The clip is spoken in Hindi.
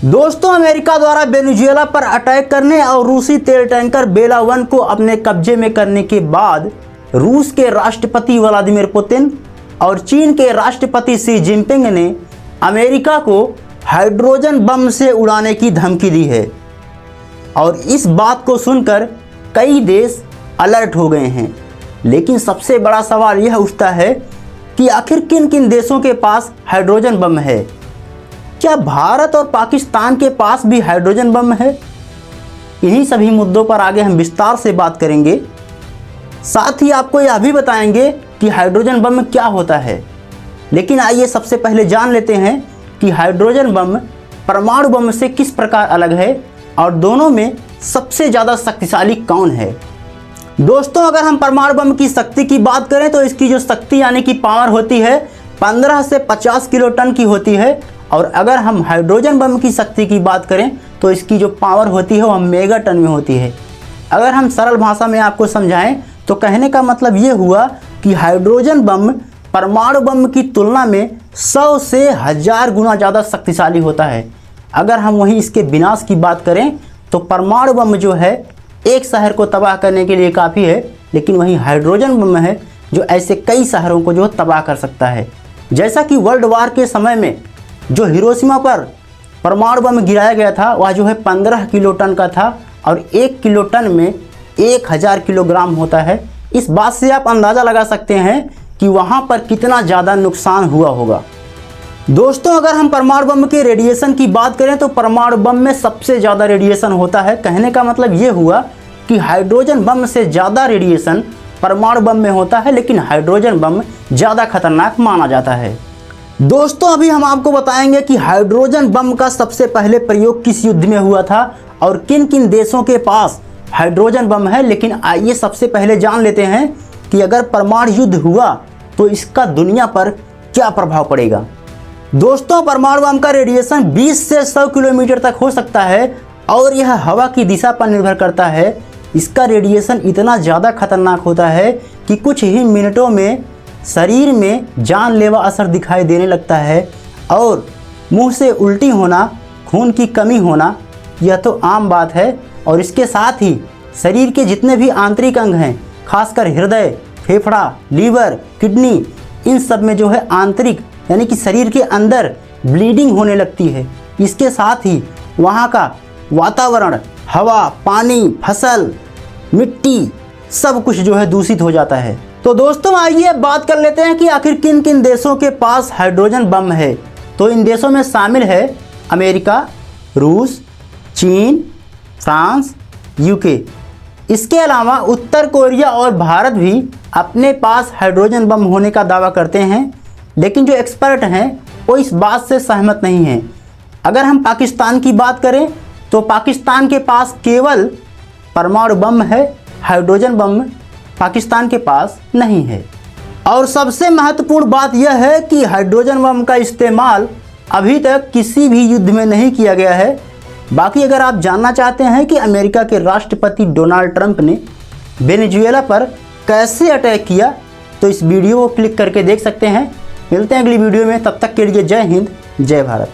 दोस्तों, अमेरिका द्वारा वेनेजुएला पर अटैक करने और रूसी तेल टैंकर बेला 1 को अपने कब्जे में करने के बाद रूस के राष्ट्रपति व्लादिमीर पुतिन और चीन के राष्ट्रपति शी जिनपिंग ने अमेरिका को हाइड्रोजन बम से उड़ाने की धमकी दी है। और इस बात को सुनकर कई देश अलर्ट हो गए हैं। लेकिन सबसे बड़ा सवाल यह उठता है कि आखिर किन किन देशों के पास हाइड्रोजन बम है। क्या भारत और पाकिस्तान के पास भी हाइड्रोजन बम है? इन्हीं सभी मुद्दों पर आगे हम विस्तार से बात करेंगे। साथ ही आपको यह भी बताएंगे कि हाइड्रोजन बम क्या होता है। लेकिन आइए सबसे पहले जान लेते हैं कि हाइड्रोजन बम परमाणु बम से किस प्रकार अलग है और दोनों में सबसे ज़्यादा शक्तिशाली कौन है। दोस्तों, अगर हम परमाणु बम की शक्ति की बात करें तो इसकी जो शक्ति यानी कि पावर होती है 15 से 50 किलो टन की होती है। और अगर हम हाइड्रोजन बम की शक्ति की बात करें तो इसकी जो पावर होती है वह मेगा टन में होती है। अगर हम सरल भाषा में आपको समझाएं तो कहने का मतलब ये हुआ कि हाइड्रोजन बम परमाणु बम की तुलना में 100 से 1000 गुना ज़्यादा शक्तिशाली होता है। अगर हम वहीं इसके विनाश की बात करें तो परमाणु बम जो है एक शहर को तबाह करने के लिए काफ़ी है, लेकिन वहीं हाइड्रोजन बम है जो ऐसे कई शहरों को जो तबाह कर सकता है। जैसा कि वर्ल्ड वार के समय में जो हिरोशिमा पर परमाणु बम गिराया गया था वह जो है 15 किलो टन का था और 1 किलो टन में 1000 किलोग्राम होता है। इस बात से आप अंदाज़ा लगा सकते हैं कि वहाँ पर कितना ज़्यादा नुकसान हुआ होगा। दोस्तों, अगर हम परमाणु बम के रेडिएशन की बात करें तो परमाणु बम में सबसे ज़्यादा रेडिएशन होता है। कहने का मतलब ये हुआ कि हाइड्रोजन बम से ज़्यादा रेडिएशन परमाणु बम में होता है, लेकिन हाइड्रोजन बम ज़्यादा खतरनाक माना जाता है। दोस्तों, अभी हम आपको बताएंगे कि हाइड्रोजन बम का सबसे पहले प्रयोग किस युद्ध में हुआ था और किन किन देशों के पास हाइड्रोजन बम है। लेकिन आइए सबसे पहले जान लेते हैं कि अगर परमाणु युद्ध हुआ तो इसका दुनिया पर क्या प्रभाव पड़ेगा। दोस्तों, परमाणु बम का रेडिएशन 20 से 100 किलोमीटर तक हो सकता है और यह हवा की दिशा पर निर्भर करता है। इसका रेडिएशन इतना ज़्यादा खतरनाक होता है कि कुछ ही मिनटों में शरीर में जानलेवा असर दिखाई देने लगता है और मुंह से उल्टी होना, खून की कमी होना यह तो आम बात है। और इसके साथ ही शरीर के जितने भी आंतरिक अंग हैं, खासकर हृदय, फेफड़ा, लीवर, किडनी, इन सब में जो है आंतरिक यानी कि शरीर के अंदर ब्लीडिंग होने लगती है। इसके साथ ही वहाँ का वातावरण, हवा, पानी, फसल, मिट्टी सब कुछ जो है दूषित हो जाता है। तो दोस्तों, आइए बात कर लेते हैं कि आखिर किन किन देशों के पास हाइड्रोजन बम है। तो इन देशों में शामिल है अमेरिका, रूस, चीन, फ्रांस, यूके। इसके अलावा उत्तर कोरिया और भारत भी अपने पास हाइड्रोजन बम होने का दावा करते हैं, लेकिन जो एक्सपर्ट हैं वो इस बात से सहमत नहीं हैं। अगर हम पाकिस्तान की बात करें तो पाकिस्तान के पास केवल परमाणु बम है, हाइड्रोजन बम पाकिस्तान के पास नहीं है। और सबसे महत्वपूर्ण बात यह है कि हाइड्रोजन बम का इस्तेमाल अभी तक किसी भी युद्ध में नहीं किया गया है। बाकी अगर आप जानना चाहते हैं कि अमेरिका के राष्ट्रपति डोनाल्ड ट्रंप ने वेनेजुएला पर कैसे अटैक किया तो इस वीडियो को क्लिक करके देख सकते हैं। मिलते हैं अगली वीडियो में, तब तक के लिए जय हिंद, जय भारत।